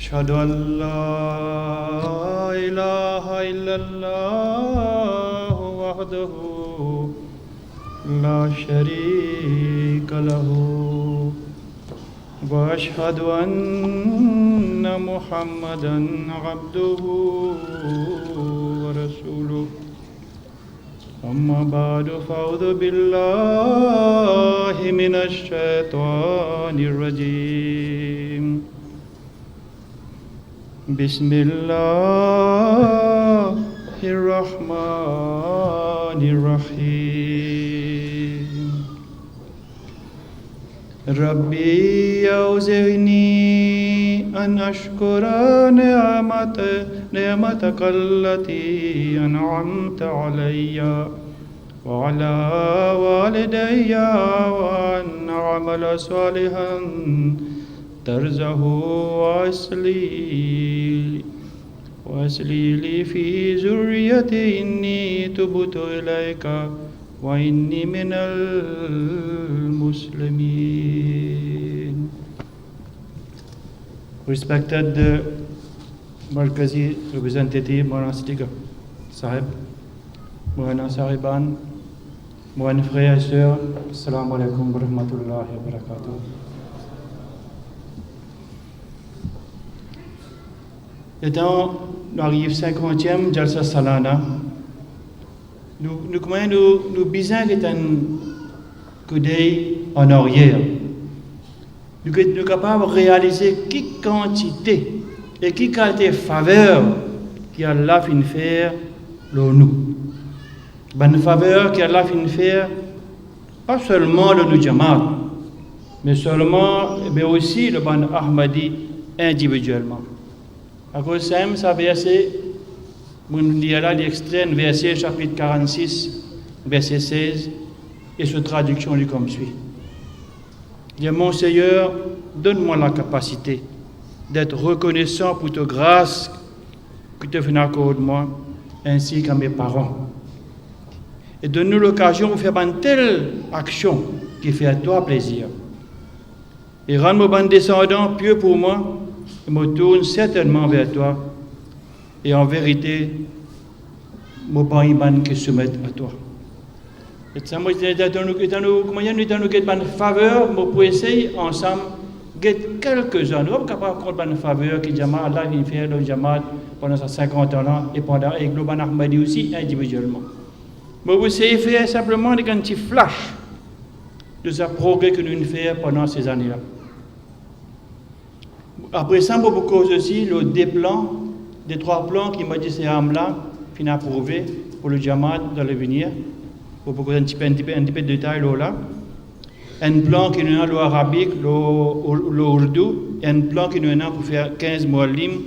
أشهد أن لا إله إلا الله وحده لا شريك له وأشهد أن محمدا عبده ورسوله أما بعد فأعوذ بالله من الشيطان الرجيم بسم الله الرحمن الرحيم ربي أوزعني أن أشكر نعمتك التي أنعمت علي وعلى والدي وأن أعمل صالحا ترزه وأصلي لي في ذريتي إني تبت إليك وإني من المسلمين. Respected Markazi representative Maulana Siddiq Sahib, Maulana Sahiban, Maulana frères et sœurs, Assalamu alaikum wa rahmatullahi wa barakatuh. Étant, nous arrivons 50e Jalsa Salana, nous bisons que un coup d'œil en arrière. Nous sommes capables de réaliser quelle quantité et quelle qualité de faveur qu'Allah fin faire pour nous. Bonne faveur qu'Allah fin faire, pas seulement le Jamaat, mais aussi le Ban Ahmadi individuellement. À cause de ça, verset, on dira l'extrait, verset chapitre 46, verset 16, et sa traduction est comme suit. Dis, mon Seigneur, donne-moi la capacité d'être reconnaissant pour ta grâce que tu fais accorder moi, ainsi qu'à mes parents. Et donne-nous l'occasion de faire une telle action qui fait à toi plaisir. Et rends-moi bon descendant pieux pour moi, et me tourne certainement vers toi. Et en vérité, mon ban qui se met à toi. Et ça, moi, nous une faveur, pour essayer ensemble, quelques-uns. Nous sommes capables de prendre une faveur qui Jamaat, Allah vient faire le Jamaat pendant 50 ans et pendant avec le Ban Ahmadi aussi individuellement. Mais vous essayez de faire simplement un petit flash de ce progrès que nous avons fait pendant ces années-là. Après ça, pour cause aussi, des trois plans qui m'a dit ces âmes-là, fin approuvé pour le Jamaat dans l'avenir, pour un petit peu de détails là. Un plan qui nous a l'arabique, l'ourdou, et un plan qui nous a pour faire 15 muallim,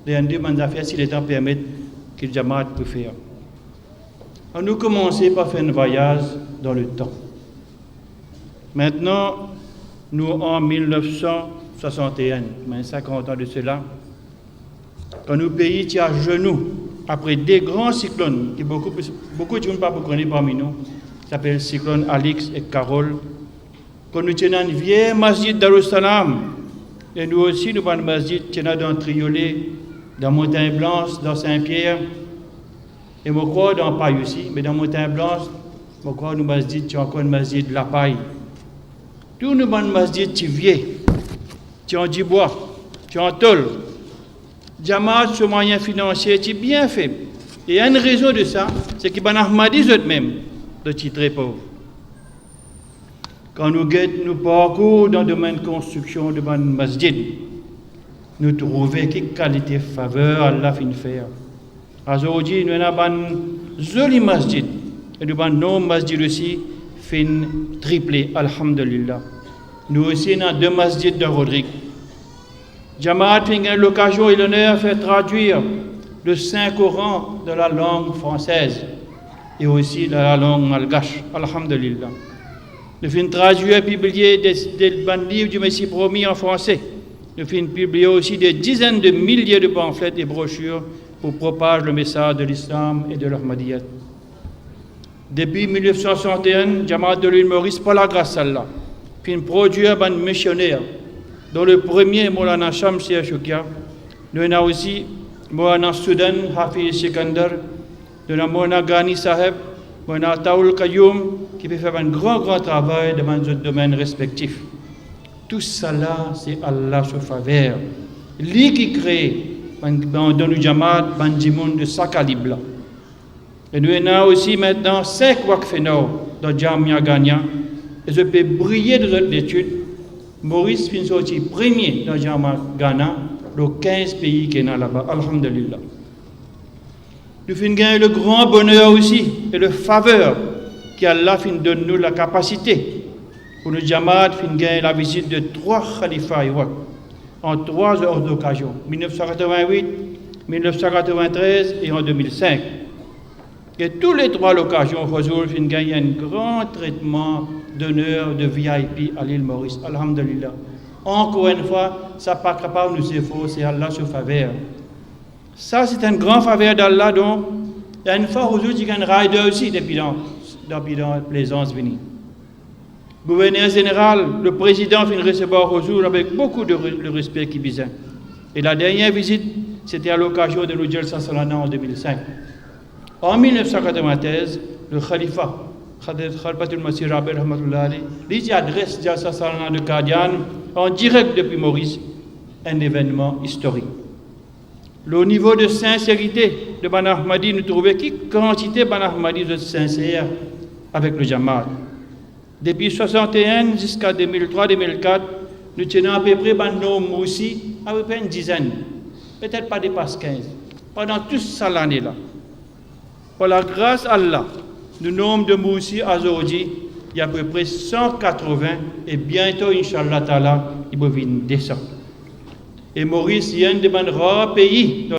et un deux bonnes affaires si le temps permet que le Jamaat peut faire. Alors nous commençons par faire un voyage dans le temps. Maintenant, nous en 1961, 50 ans de cela, quand nos pays étaient à genoux, après des grands cyclones, qui beaucoup de gens ne connaissent pas parmi nous, s'appelle cyclone Alix et Carole, quand nous tenions un vieil masjid Darussalam, et nous aussi, nous avons un masjid qui est dans Triolet, dans Montagne Blanche, dans Saint-Pierre, et je crois dans Paille aussi, mais dans Montagne Blanche, je crois nous masjid, tu as encore un masjid de la Paille. Tous nos bonnes masjid, tu viens. Tu en du bois, tu en tôle. Jamaat, ce moyen financier, tu bien fait. Et une raison de ça, c'est que Ben Ahmadi eux-mêmes, de très pauvres. Quand nous guettons, nous parcourons dans le domaine de construction de Ben Masjid, nous trouvons quelle qualité de faveur Allah fin faire. Aujourd'hui, nous avons un joli masjid, et nous avons un masjid aussi, fin triplé, alhamdulillah. Nous aussi, nous avons deux masjids de Rodrigue. Jamaat a l'occasion et l'honneur de faire traduire le Saint-Coran de la langue française et aussi de la langue malgache, alhamdulillah. Nous avons traduit et publié des livres du Messie promis en français. Nous avons publié aussi des dizaines de milliers de pamphlets et brochures pour propager le message de l'islam et de l'Ahmadiyyat. Depuis 1961, Jamaat de l'île Maurice, par la grâce à Allah, puis produit un missionnaire, dont le premier, Maulana Shamsi Choukia, Nous avons aussi, moi, en Soudan, Hafiz Sikandar, nous avons Ghani Saheb, nous avons Taoul Kayoum, qui peut faire un grand travail dans nos domaines respectifs. Tout cela, c'est Allah sur faveur. Lui qui crée, dans le Jamaat, dans le monde de sa calibre. Et nous avons aussi maintenant 5 Wakfeno dans Jamia Ghana. Et je peux briller de notre étude. Maurice finit sorti premier dans Jamia Ghana, dans 15 pays qui sont là-bas. Alhamdulillah. Nous finissons gagner le grand bonheur aussi et le faveur qu'Allah donne nous la capacité pour nous Jamaat finissons gagner la visite de 3 khalifas Irak en 3 heures d'occasion, 1988, 1993 et en 2005. Et tous les 3 occasions, Huzur finissent gagner un grand traitement d'honneur de VIP à l'île Maurice. Alhamdulillah. Encore une fois, ça n'est pas capable de nous efforcer, c'est Allah sur faveur. Ça, c'est un grand faveur d'Allah. Donc, il y a une fois aujourd'hui, il y a un rider aussi depuis dans Plaisance Vini. Le gouverneur général, le président vient recevoir aujourd'hui avec beaucoup de respect qui besoin. Et la dernière visite, c'était à l'occasion de l'Ujjalsa Salana en 2005. En 1993, le Khalifa, Khalifatul Masih Rabi Rahmatullah Ali, lui adresse Jalsa Salana de Qadian en direct depuis Maurice, un événement historique. Le niveau de sincérité de Ban Ahmadi, nous trouvons qui quantité Ban Ahmadi de sincère avec le Jamaat. Depuis 1961 jusqu'à 2003-2004, nous tenons à peu près Ban nombre aussi, à peu près une dizaine, peut-être pas dépasse 15, pendant toute cette année-là. Par la grâce à Allah, le nombre de Moussi aujourd'hui, il y a à peu près 180 et bientôt, Inch'Allah Ta'ala, il va venir descendre. Et Maurice, il y a un des rares pays dans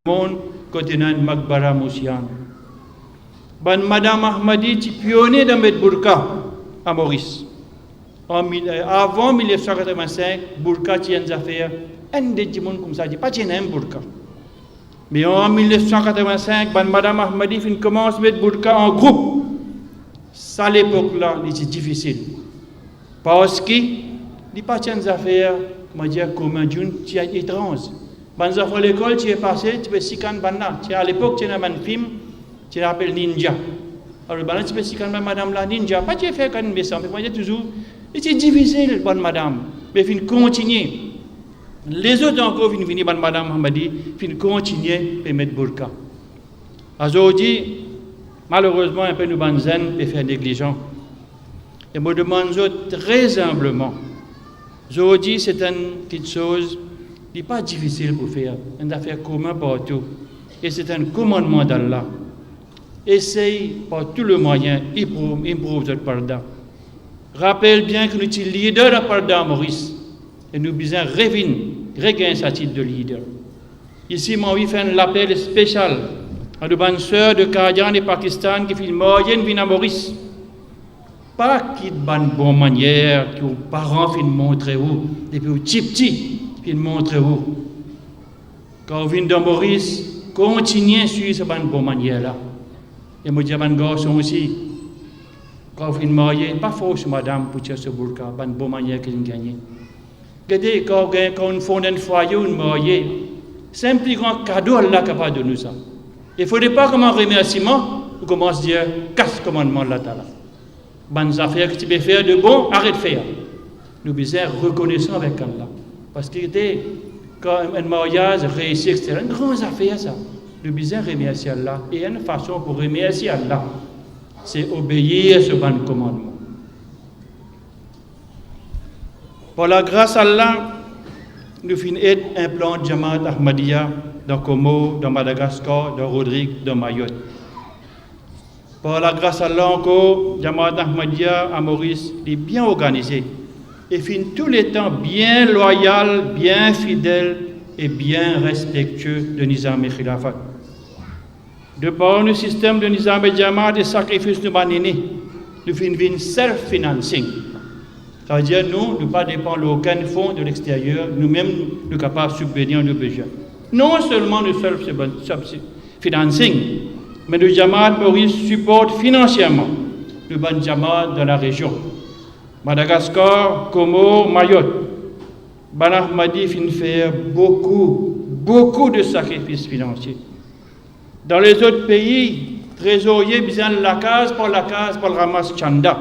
le monde contenant une Makbara Moussiane. Madame Ahmadi est pionnier dans le burqa à Maurice. Avant 1985, burqa tient des affaires. Un des gens comme ça, pas tient un burqa. Mais en 1985, Madame Ahmadi commence à mettre burqa en groupe. Ça, à l'époque-là, c'était difficile. Parce qu'il n'y a pas de affaires. Comment dire, comme un jeune qui est étrange. Quand tu à l'école, tu es passé, tu peux sikan banna. À l'époque, tu as un film, tu l'appelles Ninja. Alors, tu peux sikan madame la Ninja. Pas tu fais quand même ça, mais moi, toujours, c'est difficile, bonne madame. Mais il faut continuer. Les autres encore, ils viennent, bonne madame Hamadi, il faut continuer à mettre burqa. Aujourd'hui, malheureusement, un peu nous banzen et faire négligent. Et me demande très humblement. Aujourd'hui, c'est une petite chose qui n'est pas difficile pour faire, une affaire commune partout. Et c'est un commandement d'Allah. Essaye par tous les moyens, improuve votre pardon. Rappelle bien que nous sommes leaders de pardon, Maurice. Et nous besoin regagner ce titre de leader. Ici, moi, je fais un appel spécial à de bonnes sœurs de Qadian et Pakistan qui font moyenne venir à Maurice. Pas qui de bonne manière, que vos parents viennent montrer où, depuis vos petits viennent montrer où. Quand vous venez de Maurice, continuez sur cette bonne manière-là. Et moi, je dis à mes garçons aussi, quand vous venez marier, pas fausse madame pour tirer ce burqa, bonne manière que vous gagnez. Regardez, quand on fonde un foyer ou une mariée, c'est un plus grand cadeau à Allah capable de nous ça. Il ne faudrait pas comme un remerciement, on commence à dire, casse commandement de Allah. Bonnes affaires que tu peux faire de bon, arrête de faire. Nous besoin reconnaissant avec Allah. Parce que quand un mariage réussit, c'est une grande affaire ça. Nous besoin remercier Allah. Et une façon pour remercier Allah, c'est obéir à ce bon commandement. Par la grâce à Allah, nous finissons un plan de Jamaat Ahmadiyya dans Como, dans Madagascar, dans Rodrigue, dans Mayotte. Par la grâce à Allah encore, Jamaat Ahmadiyya à Maurice est bien organisé et finit tous les temps bien loyal, bien fidèle et bien respectueux de Nizam et Khilafat. De par le système de Nizam et Jamaat et sacrifice de Banini, nous finissons self-financing. Ça veut dire nous ne pas dépendre d'aucun fonds de l'extérieur, nous-mêmes nous sommes capables de subvenir nos besoins. Non seulement le self-financing, mais le Jamaat Maurice supporte financièrement le ban Jamaat dans la région. Madagascar, Comores, Mayotte. Ban Ahmadi fait faire beaucoup beaucoup de sacrifices financiers. Dans les autres pays, trésorier besoin de la case pour le ramasse chanda.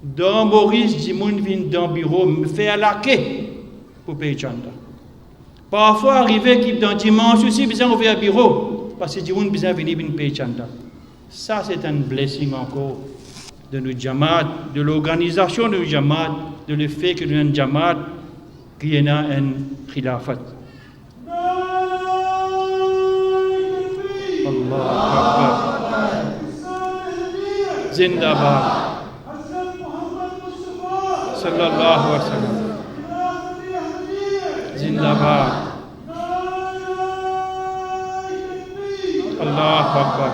Dans Maurice, Jimoun vient dans le bureau, me fait à la quai pour payer chanda. Parfois, arrivé qu'il dans dimanche aussi, besoin ouvrir un bureau, parce que Jimoun besoin venir payer chanda. Ça, c'est un blessing encore de nos Jamaat, de l'organisation de nos Jamaat, de le fait que nous avons un Jamaat qui est un khilafat. Allah Akbar. Zindabad. Sallallahu alaihi wasallam. Zindabad. Allah Akbar.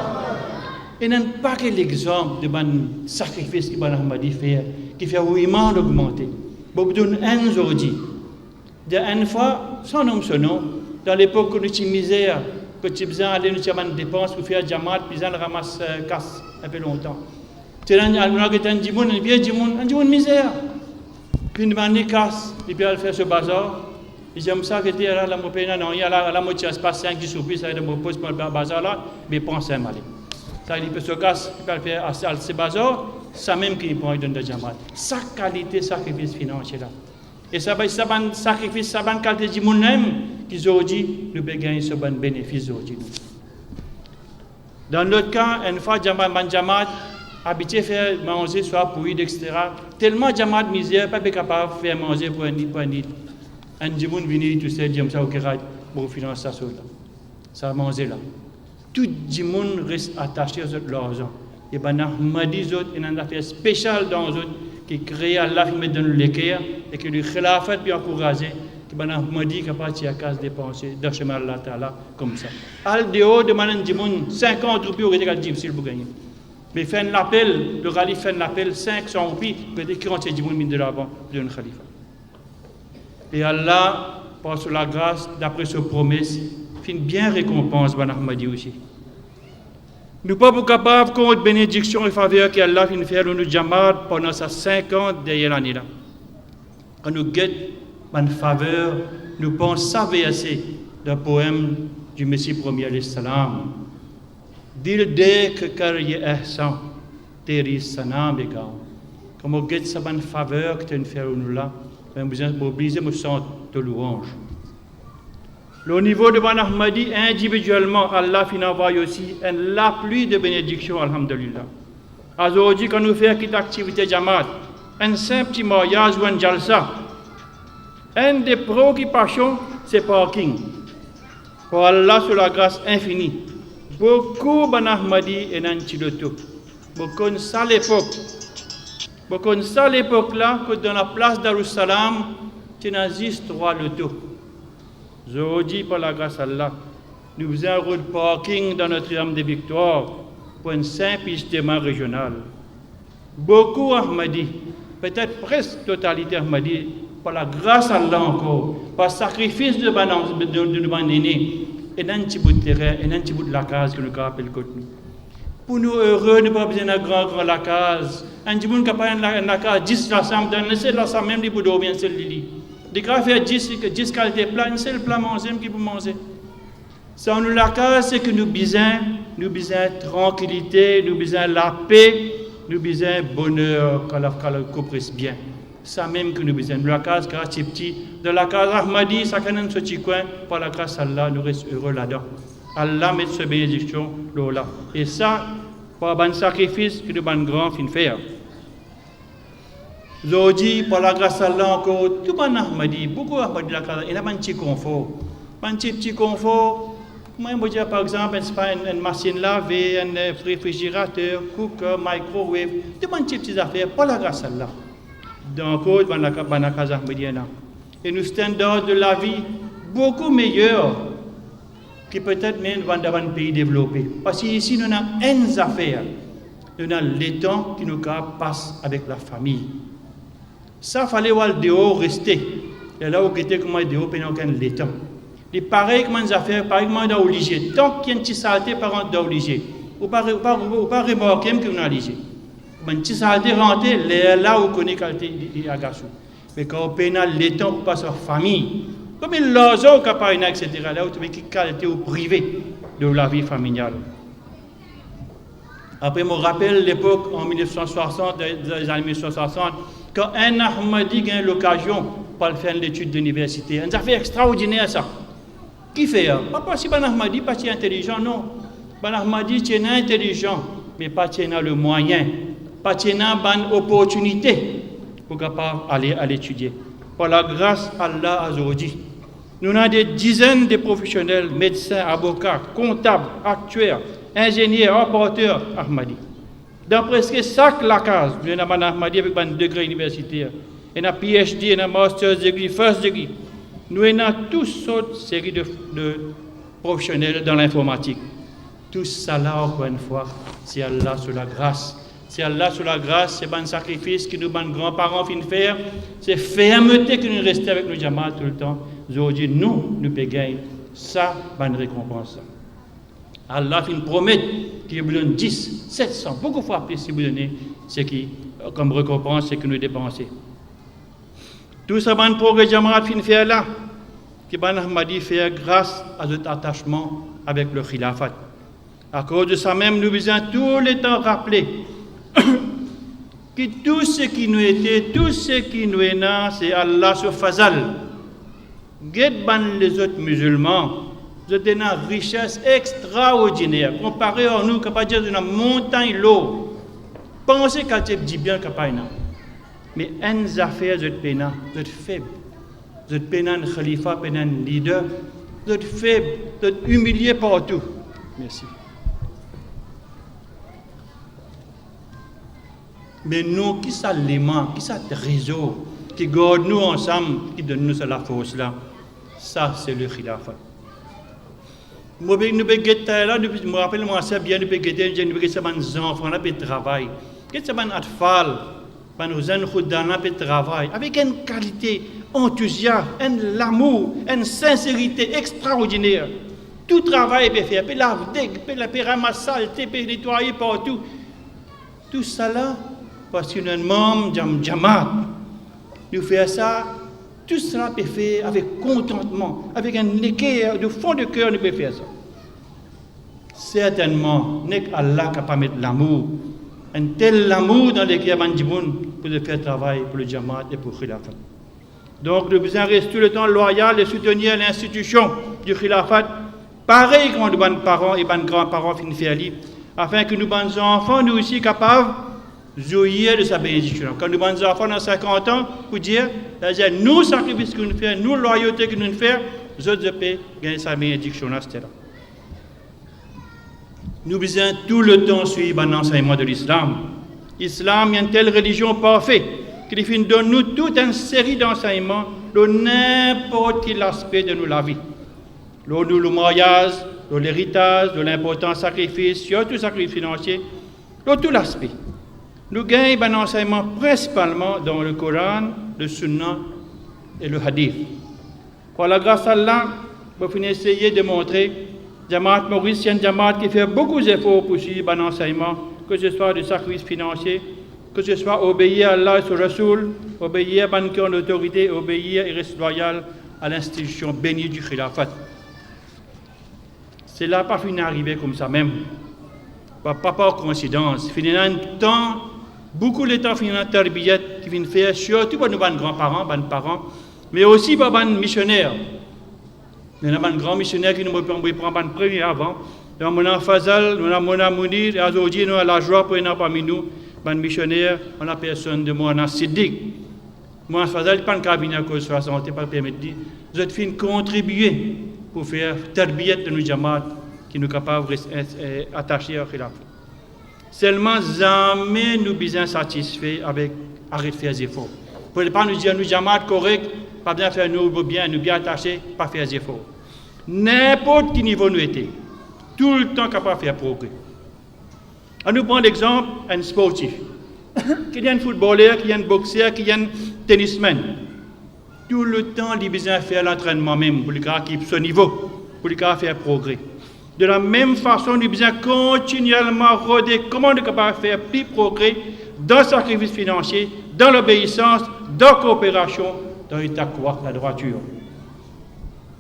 Et non pas que l'exemple de mon sacrifice que Ibn Ahmadi fait, qui fait vraiment augmenter. Bob donne un aujourd'hui. De une fois, son nom, dans l'époque où nous étions misère, que tu besoin aller nous faire une dépense pour faire Jamaat, puis on ramasse casse un peu longtemps. Tu as un djimoun misère. Puis nous avons casse, et puis on fait ce bazar. Et j'aime ça que tu es là, la mopéna, non, il y a la moitié, c'est pas 5 jours, puis ça va me poser pour le bazar là, mais pense à mal. Ça, il peut se casser, il peut faire assez à ce bazar, ça même qu'il prend dans le Jamaat. Sa qualité, sacrifice financier là. Et ça va sacrifice, ça va qualité du monde même, qui aujourd'hui, nous pouvons gagner ce bon bénéfice aujourd'hui. Dans notre cas, une fois, Jamaat, habitué à faire manger, soit pour etc. Tellement Jamaat misère, pas capable de faire manger pour un nid. Un djimoun vini, tu sais, j'aime ça au Kérat, pour financer ça. Ça va manger là. Tout djimoun reste attaché à l'argent. Et ben, Ahmadi Zot, il y a une affaire spéciale dans eux qui crée Allah qui met dans le l'équerre et qui lui khilafat puis encouragé. Qui ben, Ahmadi capable de casse dépenser dans chemin Allah Ta'ala comme ça. Al dehors de Manan Djimoun, 50 roupies au régal difficile pour gagner. Mais fait l'appel, le Khalif fait l'appel, 500 roupies, peut-être qu'il rentre Djimoun mine de l'avant de un Khalifa. Et Allah, par la grâce, d'après ses promesses, fait bien récompense Ben Ahmadi aussi. Nous ne sommes pas capables de compter bénédiction et faveur qu'Allah fait faire nous Jamaat pendant ces 50 dernières années là. Quand nous guettons une faveur, nous pensons savoir assez d'un poème du Messie premier alayhi salam. Dil dek kar ye ihsan teri sanam begam. Quand nous guettons cette faveur que tu nous fais nous là, nous sommes obligés de sentir de louange. Le niveau de Ben Ahmadi, individuellement, Allah envoie aussi la pluie de bénédiction, alhamdulillah. Aujourd'hui, quand nous faisons cette activité Jamaat, un simple petit mariage ou un jalsa, une des préoccupations, c'est parking. Pour Allah, sur la grâce infinie, beaucoup Ben Ahmadi et Nanchiloto. Beaucoup de ça l'époque là, que dans la place d'Arussalam, tu n'as juste 3 lotos. Aujourd'hui, par la grâce à Allah, nous faisons un road parking dans notre âme de victoire pour un simple ijtima régional. Beaucoup Ahmadi, peut-être presque totalité Ahmadi, par la grâce à Allah encore, par le sacrifice de nos aînés, et d'un petit bout de terrain, et d'un petit bout de la case que nous appelons côté nous. Pour nous heureux, nous n'avons pas besoin d'un grand la case. Un petit bout qui a la case, 10 l'ensemble, c'est l'ensemble même pour dormir, c'est le lit. Des gars faire 10 qualités plats, c'est le plat manger qui peut manger. Ça nous la case, c'est que nous besoin tranquillité, nous besoin la paix, nous besoin bonheur quand la coupresse bien. Ça même que nous besoin. Nous la case, car c'est petit. De la case Ahmadi, ça canne ce petit coin, par la grâce à Allah, nous restons heureux là-dedans. Allah met ce bénédiction là. Et ça, par un sacrifice que nous avons grand fin faire. Aujourd'hui, par la grâce à Allah encore, tout le monde Ahmadi, beaucoup Ahmadi la casa, il a un petit confort. Un petit confort. Moi, je dis par exemple, une machine lavée, un réfrigérateur, cooker, microwave, tout le monde petites affaires, par la grâce à Allah. Donc, dans la casa Ahmadienne. Et nous standards de la vie beaucoup meilleurs que peut-être même dans un pays développé. Parce qu'ici, nous avons une affaire. Nous avons le temps qui nous passe avec la famille. Ça, il fallait voir dehors rester. Et là, où était comme dehors, il n'y a aucun temps. Et pareil comme les affaires, pareil comme dans l'obligé. Tant qu'il y a une petite saleté, par contre, dans l'obligé. Ou pas remarquer que nous avons obligé. Une petite saleté rentrée, là où on connaît qualité de agaçou. Mais quand on paye le temps pour passer en famille, Comme il l'a au Capaina, etc. Là, où qui qualité au privé de la vie familiale. Après, je me rappelle l'époque en 1960, dans les années 1960, quand un Ahmadi a eu l'occasion de faire l'étude d'université. Un affaire extraordinaire ça. Qui fait ça? Pas parce que Ahmadi pas intelligent, non. Ahmadi est intelligent, mais pas le moyen, pas une opportunité pour capable aller à l'étudier. Par la grâce d'Allah aujourd'hui, nous avons des dizaines de professionnels, médecins, avocats, comptables, actuaires, ingénieurs, rapporteurs, Ahmadi. Dans presque chaque case, nous avons un Ahmadi avec un degré universitaire, un PhD, un master's degree, first degree. Nous avons toutes sortes de séries de professionnels dans l'informatique. Tout ça là, encore une fois, c'est Allah sur la grâce. C'est Allah sur la grâce, c'est un sacrifice que nos grands-parents finissent faire, c'est fermeté que nous restons avec nos Jamaat tout le temps. Aujourd'hui, nous pouvons gagner ça, bonne récompense. Allah finit promettre qu'il vous donne 10, 700, beaucoup de fois plus si vous donnez ce qui, comme récompense, c'est que nous dépensons. Tout ça, bon progrès Jamaat finit faire là, qui Ben Ahmadi fait grâce à notre attachement avec le Khilafat. À cause de ça même, nous devons tout le temps rappeler que tout ce qui nous était, tout ce qui nous est là, c'est Allah sur Fazal. Guette les autres musulmans, ils ont une richesse extraordinaire. Comparé à nous, capable de dire une montagne l'eau. Pensez qu'elle te dit bien capable. Mais une affaire de pena, de faible. De pena un khalifa, pena un leader, de faible, de humilié partout. Merci. Mais nous, qui ça l'aimant, qui ça réseau, qui garde nous ensemble, qui donne nous la force là, ça c'est le khilafat. Moi, nous me rappelle moi ça bien, nous nous enfants là pour travail, qu'est-ce que c'est atfal, nous enfants pour travail, avec une qualité, enthousiasme, un amour, une sincérité extraordinaire. Tout travail peut faire, peut laver, peut ramasser saleté, peut nettoyer partout. Tout ça là. Parce que nous membre Jamaat, nous faisons ça, tout cela peut faire avec contentement, avec un équerre de fond de cœur, nous pouvons faire ça. Certainement, n'est qu'Allah qui peut mettre l'amour, un tel amour dans l'équerre Bandjiboun pour le faire travail pour le Jamaat et pour le Khilafat. Donc, nous devons rester tout le temps loyal et soutenir l'institution du Khilafat, pareil quand nos parents et nos grands-parents finissent faire lire, afin que nos enfants, nous aussi, capables jouir de sa bénédiction. Quand nous avons enfants dans 50 ans, pour dire, c'est-à-dire nous sacrifices que nous faisons, nous loyauté que nous faisons, les autres peuvent gagner sa bénédiction là, etc. Nous devons tout le temps suivre l'enseignement de l'islam. L'islam est une telle religion parfaite qu'il donne nous toute une série d'enseignements de n'importe quel aspect de la vie. Le mariage, l'héritage, de l'important sacrifice, surtout sacrifice financier, tout l'aspect. Nous gagnons un enseignement principalement dans le Coran, le Sunna et le Hadith. Par la grâce d'Allah, vous finissez essayer de montrer Jamaat Maurice, c'est un Jamaat qui fait beaucoup d'efforts pour suivre un enseignement, que ce soit du sacrifice financier, que ce soit obéir à Allah et son Rasoul, obéir à une autorité, obéir et rester loyal à l'institution bénie du Khilafat. C'est là pas fini d'arriver comme ça même. Pas par coïncidence. Fini un temps. Beaucoup de temps finissent tarbiyat qui viennent faire, surtout pour nos grands-parents, parents, mais aussi pour les missionnaires. Nous avons un grand missionnaire qui nous prend un premier avant. Nous avons un Fazal, nous avons un Mounir, et aujourd'hui nous avons la joie pour nous parmi nous, un missionnaire, on a personne de moi, on a Siddiq. Moi, Fazal, il n'y a pas de cabinet à cause de la santé, pas permettre de dire. Vous êtes fin contribuer pour faire tarbiyat de nos Jamaat qui nous capables d'être attachés à Khilafat. Seulement, jamais nous sommes satisfaits avec arrêter de faire des efforts. Pour ne pas nous dire, nous Jamaat correct, pas bien faire nous bien attachés, pas faire des efforts. N'importe quel niveau nous était, tout le temps capable de faire progrès. On nous prend l'exemple un sportif. Qu'il y a un footballeur, qu'il y a un boxeur, qu'il y a un tennisman. Tout le temps, il a besoin de faire l'entraînement même pour le gars qui est son niveau, pour le gars faire progrès. De la même façon, nous devons continuellement rôder comment nous sommes capables de faire plus progrès dans le sacrifice financier, dans l'obéissance, dans la coopération, dans le taqwa, la droiture.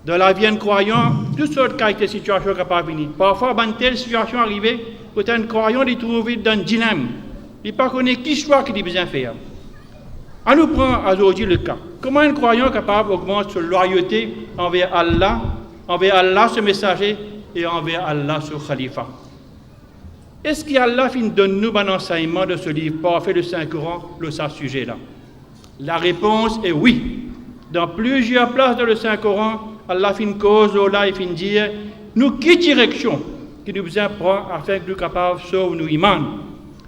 Dans la vie d'un croyant, toutes sortes de situations capables de venir. Parfois, dans telle situation arrivée, quand un croyant est trouvé dans un dilemme. Il ne connaît pas qui choix qu'il a besoin de faire. On nous prend aujourd'hui le cas. Comment un croyant est capable d'augmenter sa loyauté envers Allah, ce messager, et envers Allah, ce khalifa? Est-ce qu'Allah donne nous un enseignement de ce livre parfait, le Saint-Coran, sur ce sujet-là? La réponse est oui. Dans plusieurs places dans le Saint-Coran, Allah fin cause là et fin dire nous quelle direction qui nous besoin prendre afin que nous capables de sauver nos imams,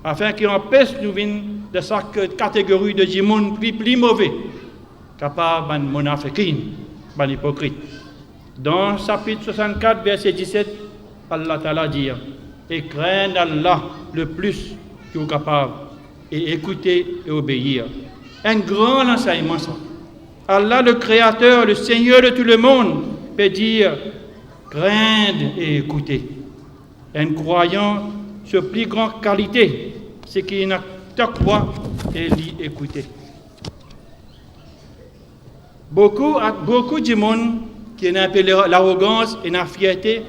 afin qu'il empêche nous de cette catégorie de gens plus mauvais, capables de monafiqin, de hypocrite. Dans chapitre 64, verset 17, Allah Ta'ala dit et craignez Allah le plus que vous capable et écoutez et obéir. Un grand enseignement ça. Allah, le Créateur, le Seigneur de tout le monde, peut dire craindre et écouter. Un croyant, sa plus grande qualité, c'est qu'il n'a taqwa et l'écouter. Beaucoup de monde qui ont un peu l'arrogance et la fierté,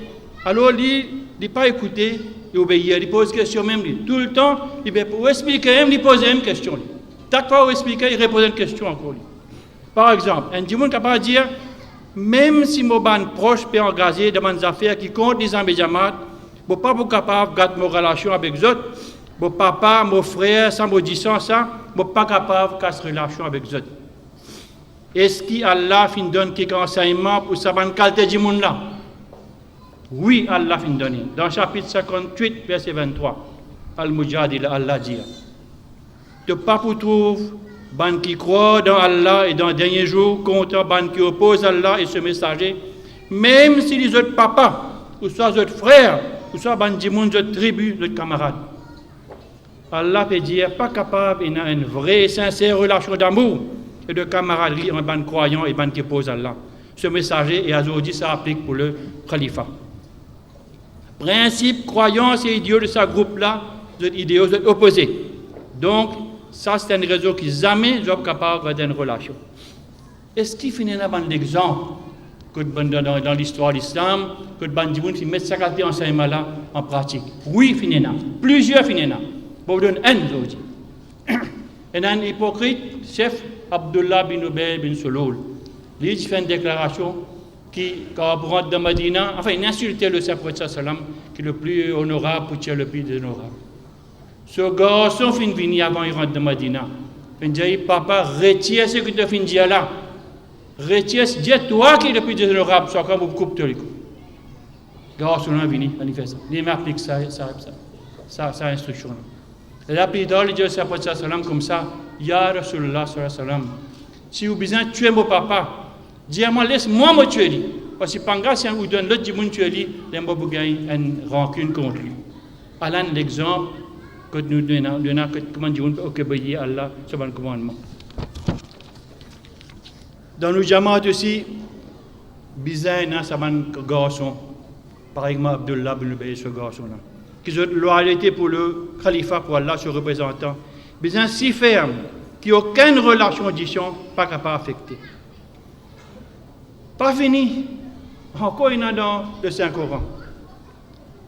alors il ne pas écouter et obéir. Il pose question même. Tout le temps, il pour expliquer, il pose une question. Chaque fois qu'il explique, il répond une question encore. Par exemple, un monde capable de dire, même si mon ban proche peut engager dans des affaires qui comptent les embêtements, je ne suis pas capable de garder mon relation avec les autres, mon papa, mon frère, sans mon distance, ça, je ne suis pas capable de casser relation avec les autres. Est-ce qu'Allah fin donne quelques enseignements pour sa bonne qualité du monde là? Oui, Allah fin donne. Dans le chapitre 58, verset 23, Al-Mujadil, Allah dit, de pas pour trouver ban qui croient dans Allah et dans les derniers jours, contre ban qui oppose Allah et ce messager, même si les autres papas, ou soit les autres frères, ou soit ban du monde, les autres tribus, les autres camarades. Allah peut dire, pas capable, il a une vraie et sincère relation d'amour et de camaraderie entre ban croyants et ban qui oppose Allah. Ce messager, et aujourd'hui, ça applique pour le khalifa. Principe, croyance et idéaux de ce groupe-là, des idéaux opposés. Donc, ça, c'est une raison qui jamais sont capables d'une relation. Est-ce qu'il finit là l'exemple que dans l'histoire de l'islam, que les gens mettent sa qualité enseignement là en pratique? Oui, finit là. Plusieurs finissent là. Pour vous donner un aujourd'hui. Et un hypocrite, chef Abdullah bin Ubay bin Sulul, il fait une déclaration qui, quand on rentre dans Medina, enfin, il insultait le prophète sallam, qui est le plus honorable pour tirer le plus honorable. Ce garçon fin venir avant il rentre dans Medina. Il dit, papa, retire ce que tu as fait dire là. Retire, dis toi qui es le plus honorable, soit comme vous coupez tout le coup. Le garçon est venu, il fait ça. Il m'applique ça instruction. Et là, puis il dit au prophète sallam comme ça, Ya Rasulullah sallam, si vous avez besoin de tuer mon papa, dis-moi, laisse-moi me tuer. Parce que Panga, si on vous donne l'autre monde tuer lui, il va gagner une rancune contre lui. Alors, l'exemple que nous donnons, comment dire, on peut obéir à Allah sur le commandement. Dans nos jamaat aussi, bizarre, ça va un garçon, par exemple Abdullah bin Ubay, ce garçon-là, qui a une loyauté pour le khalifa, pour Allah, ce représentant, bizarre si ferme, qu'il n'y a aucune relation d'addition, pas capable d'affecter. Pas fini. Encore il y en a dans le Saint-Coran.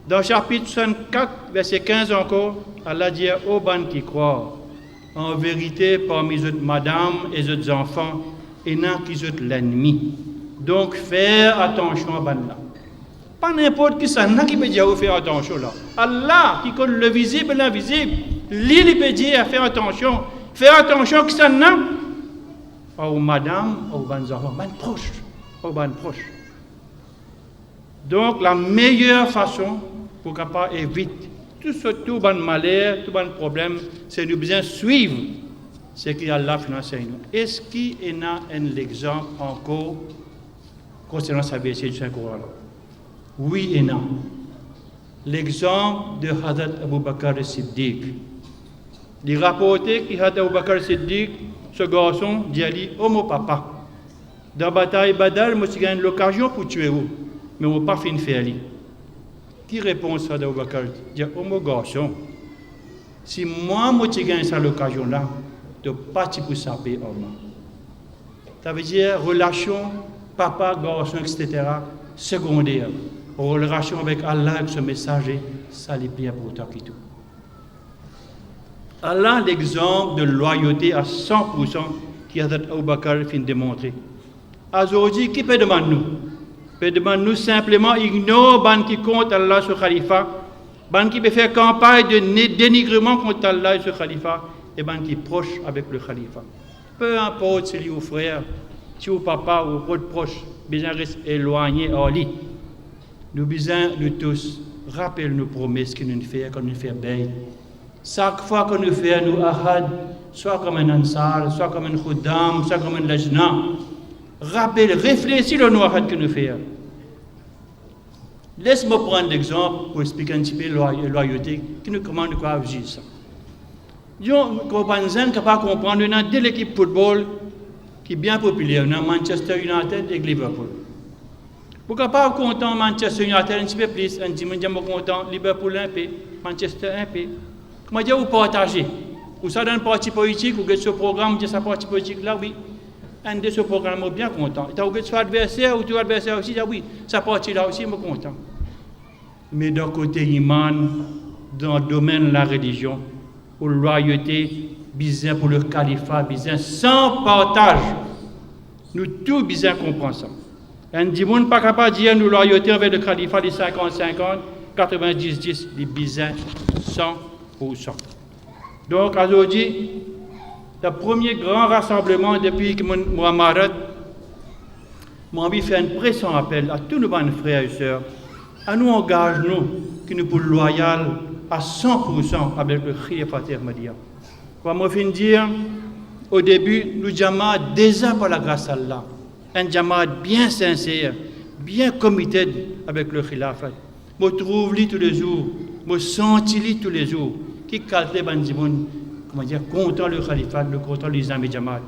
Dans le chapitre 64, verset 15 encore, Allah dit aux ban qui croient, en vérité, parmi les autres madames et les autres enfants, il y en a qui sont l'ennemi. Donc, faire attention à ban là. Pas n'importe qui ça, il y en a qui peut dire faire attention là. Allah, qui connaît le visible et l'invisible, lui, il peut dire faire attention. Faire attention que ça n'a aux madames, aux ban enfants, ban proches. Aux ban proches. Donc, la meilleure façon pour capable éviter tout bon malheur, tout bon problème, c'est de bien suivre ce qu'Allah enseigne. Est-ce qu'il y a un exemple encore concernant sa verset du Saint-Coran? Oui et non. L'exemple de Hadrat Abu Bakr al-Siddiq. Il rapportait que Hadrat Abu Bakr al-Siddiq, ce garçon, dit à lui, oh mon papa, dans la bataille Badal, moi j'ai gagné l'occasion pour tuer vous, mais on n'a pas fini de faire. Qui répond à Hadrat Abu Bakr? Il dit, oh mon garçon, si moi j'ai gagné cette occasion-là, de partir pour saper en moi. Ça veut dire relation papa, garçon, etc., secondaire. En relation avec Allah, avec ce messager, ça les pire pour toi qui tout. Allah, l'exemple de loyauté à 100% qui Hazrat Abu Bakr fin démontrer. Aujourd'hui, qui peut demander nous? Peut demander nous simplement ignore ban qui compte Allah sur Khalifa, ban qui peut faire campagne de dénigrement contre Allah et ce Khalifa, et ban qui est proche avec le Khalifa. Peu importe si vous frère, si vous papa ou votre proche, besoin rester éloigné en lui. Nous besoin de tous rappeler nos promesses que nous faisons quand nous faisons bien. Chaque fois que nous faisons nos ahad, soit comme un ansar, soit comme un khuddam, soit comme un lajna, rappelez, réfléchissez sur nos ahad que nous faisons. Laisse-moi prendre l'exemple pour expliquer un petit peu la loyauté qui nous commande quoi agir ça. Disons, comprenez capable de comprendre de l'équipe football qui est bien populaire, Manchester United et Liverpool. Pourquoi pas content Manchester United un petit peu plus, un dimanche content Liverpool un peu, Manchester un peu. Comment dire, vous partagez. Vous savez dans le parti politique, vous avez ce programme, de ce parti politique là, oui. Un de ce programme est bien content. Et vous avez soit adversaire ou tout adversaire aussi, oui, ça parti là aussi, je suis content. Mais d'un côté iman, dans le domaine de la religion, pour la loyauté, bizarre pour le califat, bizarre sans partage. Nous tous bizarre comprenons ça. Un dimanche pas capable de dire nous loyauté avec le califat des 50-50, 90-10, des bizarres 100%. Donc aujourd'hui, le premier grand rassemblement depuis que Muhammad m'a envie de faire une pression appel à tous nos frères et sœurs, à nous engager nous, que nous pour loyal à 100% avec le Khilafat Ahmadiyya. Comme on vient de dire, au début, nous jamaat déjà par la grâce à Allah, un jamaat bien sincère, bien committé avec le Khilafat. Je trouve-le tous les jours, je sens-le tous les jours, qui calme Bandimoun, comment dire, content le Khalifat, le content les amis jamaat.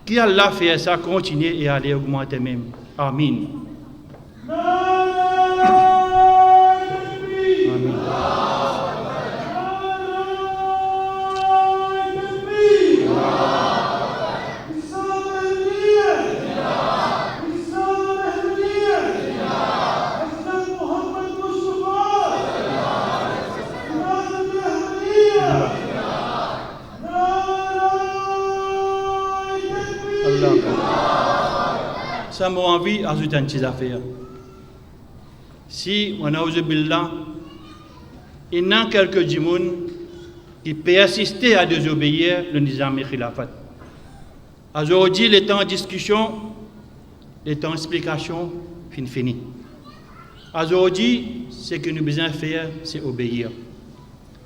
Qui Allah fait ça, continuer et aller augmenter même. Amin. Ça m'a envie d'ajouter une petite affaire. Si on a osé billah, il y a quelques gens qui persistaient à désobéir le nizam et khilafat. Aujourd'hui, les temps de discussion, les temps d'explication, fini. Aujourd'hui, ce que nous devons besoin faire, c'est obéir.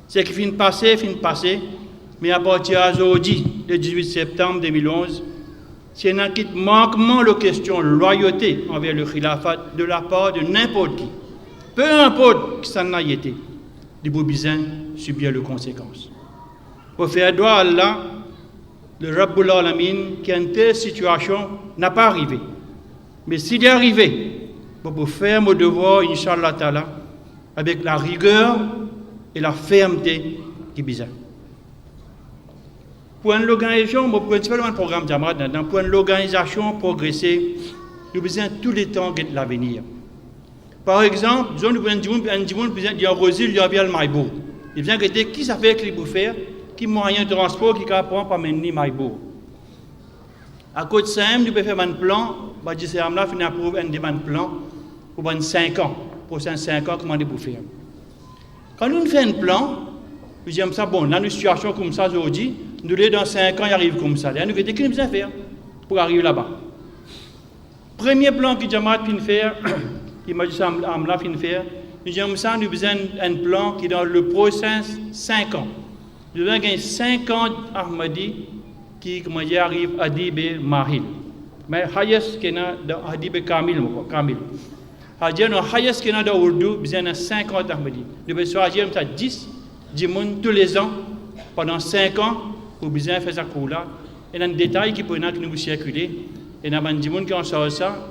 Ce qui finit passé, mais à partir d'aujourd'hui, le 18 septembre 2011, c'est un manquement de question loyauté envers le khilafat de la part de n'importe qui. Peu importe qui ça n'a été, les besoin subir les conséquences. Pour faire droit à Allah, le Rabbul Alamin, qui une telle situation n'a pas arrivé. Mais s'il est arrivé, pour faire mon devoir, Inch'Allah Ta'ala, avec la rigueur et la fermeté qui est besoin. Pour une organisation, pour un programme Jamaat, pour une organisation progresser, nous besoin tous les temps de l'avenir. Par exemple, nous avons besoin d'un Rosil, d'un Vial Maïbour. Il vient de qui ça fait que vous faire, qui moyen de transport qui apprend par mener Maïbour. À côté de ça, nous pouvons faire un plan, nous avons approuvé un plan pour 5 ans. Pour 5 ans, comment vous faire. Quand nous faisons un plan, nous disons ça, bon, dans une situation comme ça aujourd'hui, nous les dans 5 ans, il arrive comme ça. Nous avons dit, qu'est-ce que nous faire pour arriver là-bas? Premier plan que Jamaat vient faire, qui m'a dit ça, Amla vient faire, nous avons ça, nous avons besoin d'un plan qui est dans le prochain 5 ans. Nous avons gagné 50 Ahmadi qui, comment dire, arrivent à Adib et Mahil. Mais highest qui est dans Adib et Kamil. Hadjer, nous highest qui est dans Urdu, besoin de 50 Ahmadi. Nous devons choisir 10 tous les ans, pendant 5 ans, pour bien faire ça cours-là. Et dans le détail qui peut nous circuler, et dans les gens qui ont sorti ça,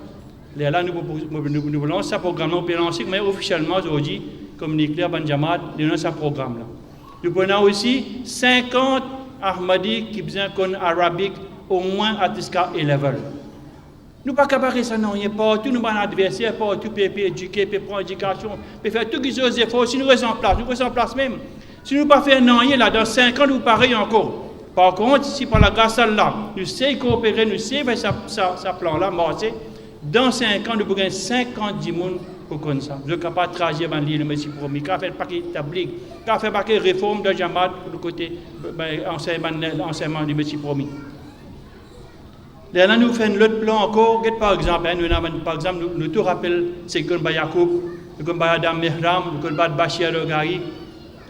là, nous voulons ce programme, nous pouvons lancer, mais officiellement aujourd'hui, comme Nicolas Banjamat, nous avons ce programme-là. Nous prenons aussi 50 Ahmadis qui besoin qu'on arabique au moins à jusqu'à A-level. Nous pas capables ça non, partout nous avons adversaire, partout peut éduquer, peut prendre éducation, peut faire tout qui sont efforts. Si nous restons en place même. Si nous pas faire non, là dans 5 ans nous pareil encore. Par contre, si par la grâce à Allah, nous savons coopérer, nous savons faire ça plan-là, marcher, dans 5 ans, nous pouvons 50 personnes pour comme ça. Nous sommes capables de tracer dans l'île, monsieur promis, qui a fait un paquet d'établis, qui a fait un paquet de réformes de Jamaat pour le côté enseignement du monsieur promis. Là, nous faisons l'autre plan encore, par exemple, nous te rappelons, c'est que nous avons Yacoub, nous avons Adam Mehram, nous avons Bachir Ogari,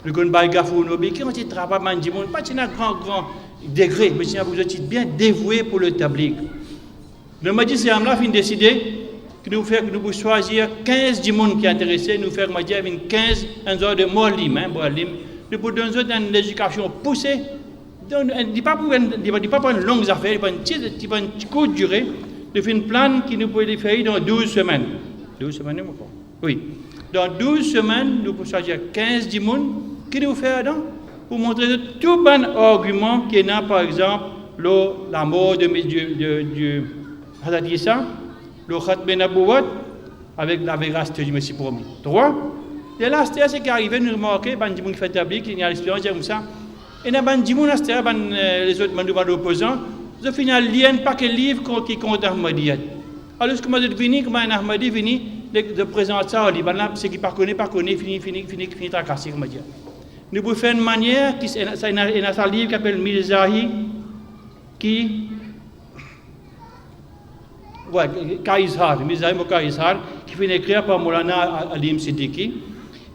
nous avons Gafou Nobi, qui ont été travaillés dans le monde, pas de grand degré, mais vous êtes bien dévoués pour le tabligh. Le Madi c'est Amla fin décidé que nous pouvons choisir 15 du monde qui est intéressé, nous faire Madi avec 15 un genre de Moalim, nous pouvons donner une éducation poussée. Il ne dit pas pour une longue affaire, il pas une courte durée, de faire une plan qui nous peut faire dans 12 semaines. 12 semaines, oui. Dans 12 semaines, nous pouvons choisir 15 du monde qui nous fait pour montrer tout bon argument qui est là, par exemple, la mort de Hazrat Isa, le Khatm Nabouat, avec la véracité du Messie promis. 3. Et là, c'est qui arrive, nous remarquons, il y a fait tabli, il y a l'expérience comme ça. Et dans les autres opposants, ils finissent à lire un paquet de livres qui comptent Ahmadiyya. Alors, ce que je dis, comment un Ahmadi vient de présenter ça au Liban, c'est qu'il ne connaît, finit à casser, comme dire. Nous pouvons faire une manière, il y a un livre qui s'appelle Mirzahi, qui finit écrire par Moulana Alim Siddiqui.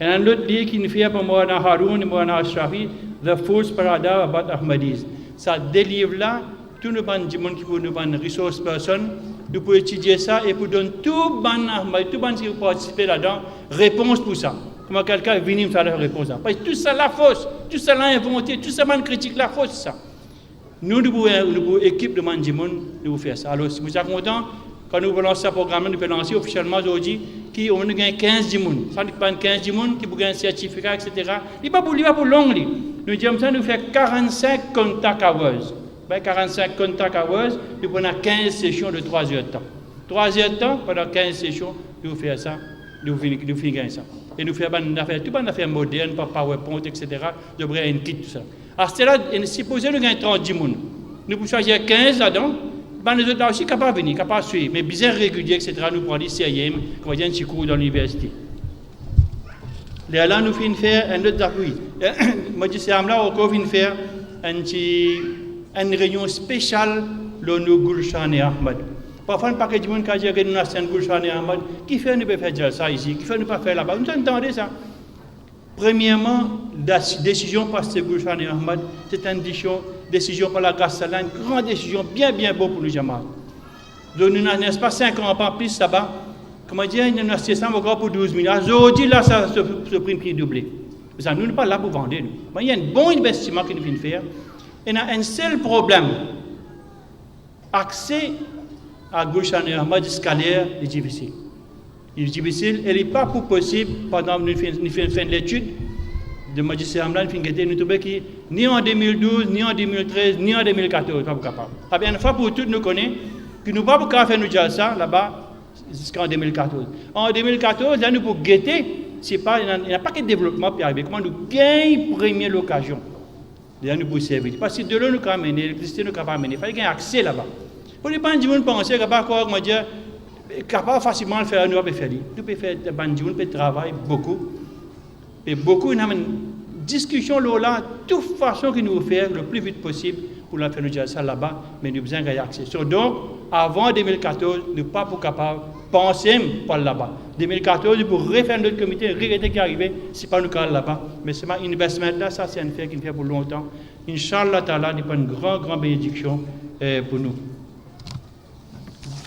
Et un autre livre qui est fait par Moulana Haroun et Moulana Ashrafi, The Fool's Parada about Ahmadis. Ça, des livres-là, tous nos gens qui nous ressources personnes, nous pouvons étudier ça et pour donner tout ban Ahmadi, tout ban qui participent là-dedans, réponse pour ça. Comment quelqu'un vient me faire la réponse. Parce que tout ça la fausse, tout ça l'a inventé, tout ça man critique la fausse ça. Nous pouvons équipe de Mandjimoun, nous faire ça. Alors, si vous êtes content, quand nous voulons lancer ce programme, nous pouvons lancer officiellement aujourd'hui, qui on a gagné 15 dimoun. Ça n'est pas 15 dimoun qui peut gagner un certificat, etc. Il n'est pas pour long. Nous disons ça, nous faisons 45 contact hours. 45 contact hours, nous prenons 15 sessions de 3 heures de temps. 3 heures de temps, pendant 15 sessions, nous faisons ça, nous finissons ça. Et nous faisons tout une affaire moderne, par PowerPoint, etc. Nous avons un kit, tout ça. Alors, c'est là, supposons nous gagnons 30 dimoun. Nous pouvons choisir 15 là-dedans. Les autres là aussi capables de venir, capables de suivre, mais bizarre régulier, etc. Nous prenons des CIM, comme on dit un petit cours dans l'université. Là, nous finissons faire un autre appui. Moi, je dis, là, encore finissons faire une réunion spéciale, le nous Gulshan et Ahmad. Parfois, un paquet de monde qui a dit que nous avons Gulshan et Ahmad, qui fait nous faire ça ici, qui fait nous pas faire là-bas. Vous entendez ça? Premièrement, la décision par ce Gulshan et Ahmad, c'est une décision par la grâce à Allah, une grande décision bien bonne pour nous Jamaat. Donc, nous n'avons pas 5 ans, pas plus là-bas. Comment dire, nous avons 600 encore pour 12 millions. Aujourd'hui, là, ça se prime qui est doublé. Nous ne sommes pas là pour vendre. Mais il y a un bon investissement que nous venons faire. Et il y a un seul problème. Accès à Gulshan et Ahmad scalaire est difficile. Il est difficile, et il n'est pas possible, pendant que nous faisons l'étude de Magistrat Hamlan, nous trouvons que ni en 2012, ni en 2013, ni en 2014, nous ne sommes pas capables. Ah bien, une fois pour toutes, nous connaissons que nous ne pouvons pas faire nous dire ça là-bas jusqu'en 2014. En 2014, là, nous pouvons guetter, il n'y a pas que de développement qui arrive. Comment nous gagnons première l'occasion. Là, nous pouvons servir. Parce que de l'eau, nous pouvons amener, l'électricité, nous pouvons amener. Il fallait qu'il y ait accès là-bas. Pour les gens qui pensent qu'il n'y a pas encore, comment dire, capable facilement de faire, nous pouvons faire. Nous pouvons faire des bandits, nous pouvons travailler beaucoup. Et beaucoup, nous avons une discussion là, de toute façon que nous faire le plus vite possible pour la faire nous dire ça là-bas, mais nous avons besoin d'avoir accès. Donc, avant 2014, nous ne sommes pas capables de penser par là-bas. 2014, nous pouvons refaire notre comité, regretter qui est arrivé, ce n'est pas nous qui là-bas. Mais c'est un investissement là, ça c'est un fait qui nous fait pour longtemps. Inch'Allah, Ta'ala, c'est une grande bénédiction pour nous.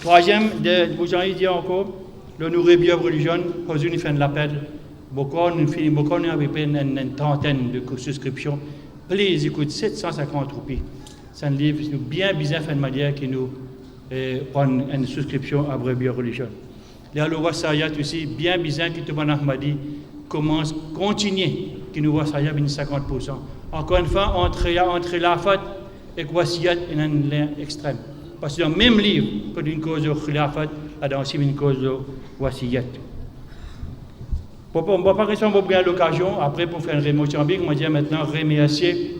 Troisième, vous en dit encore, le nourrir bien religion, aujourd'hui nous faisons l'appel. Beaucoup nous avons une trentaine de souscriptions. Please, écoute, 750 roupies. C'est un livre qui nous bien fait de manière qui nous prend une souscription à Brebis Religion. Là, le Wassayat aussi, bien bizarre qui te m'a Ahmadi commence, continuer, qui nous Wassayat 50%. Encore une fois, entre la faute et Wassayat, il y a un lien extrême. parce que dans le même livre, que d'une cause de khilafat, il y a aussi une cause de wasiyat. On ne va pas rester l'occasion, après pour faire un Mochambique, on va dire maintenant remercier.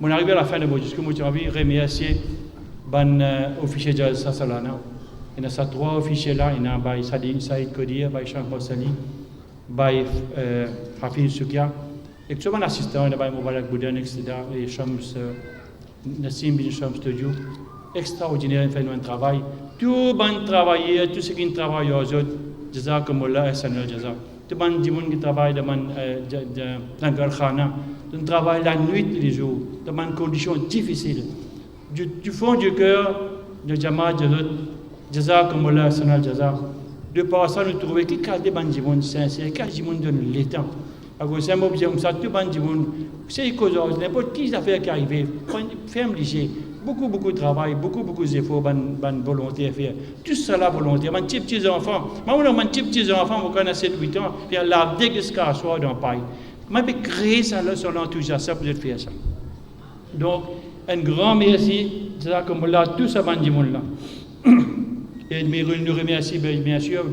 On arrive à la fin de mon discours, Mochambique, remercier ban officier de Salana. Il y a 3 officiers là, il y a Saïd Kodir, Champ Mossali, Hafiz Soukia, et tout un assistant, il y a Moubarak Boudan, etc., et Shams, Nassim bin Shams Studio, extraordinaire, il fait un travail. Tout bon travail, tout ce qui travaille aux autres, Jazakumullah, Sanal Jazak. Tout le monde qui travaille dans le Khana, qui travaille la nuit, les jours, dans des conditions difficiles. Du fond du cœur de Jamaat Jazakumullah Sanal Jazak. De par ça, nous trouvons qu'il y a des gens sincères, qu'il y a des gens qui donnent le temps. Alors, c'est un objet comme ça, tout le monde, c'est cause n'importe qui affaire qui arrive, ferme léger. Beaucoup de travail, beaucoup d'efforts, bonne volonté à faire. Tout ça, la volonté. Mes petits enfants, mes petits enfants, vous connaissez 7-8 ans, puis la déguisca soit dans le pays. Je vais créer ça, son enthousiasme pour faire ça. Donc, un grand merci, comme là, tout ça, là. Et nous remercions bien sûr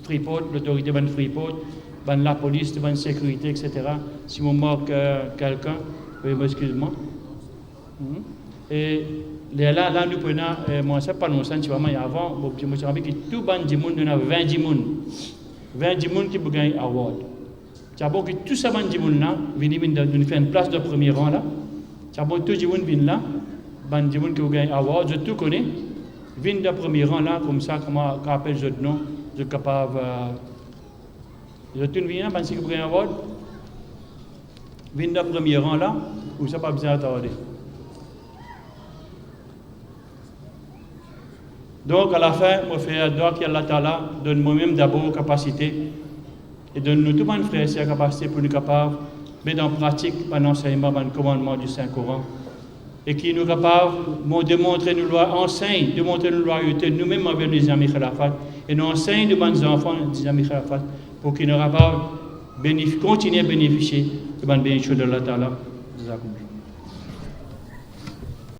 Freeport, l'autorité de Freeport, la police, la sécurité, etc. Si on manque quelqu'un, excusez-moi. Et là, nous prenons, moi, ça pas longtemps, tu vois, avant, je me suis rappelé que tout le monde, on a 20 personnes. 20 personnes qui ont gagné award. C'est bon que tout ça, les gens là, viennent faire une place de premier rang là. C'est bon, tout le monde vient là, les gens qui ont gagné award, je tout connais. Viennent de premier rang là, comme ça, comment on appelle ce nom, je suis capable. Je tout viens, je suis capable award. Viennent de premier rang là, ou ça pas besoin d'attendre. Donc, à la fin, je fais doigt qu'Allah Ta'ala donne moi-même d'abord capacité et donne-nous tout le monde frère et capacité pour nous capables de mettre en pratique l'enseignement, le commandement du Saint-Coran et qui nous capables de montrer nos lois, enseigne, de montrer nos loyautés nous-mêmes envers les amis Khalafat et nous enseigne de nos enfants des amis Khalafat pour qu'ils nous capables continuer à bénéficier de la bénédiction de Allah Ta'ala.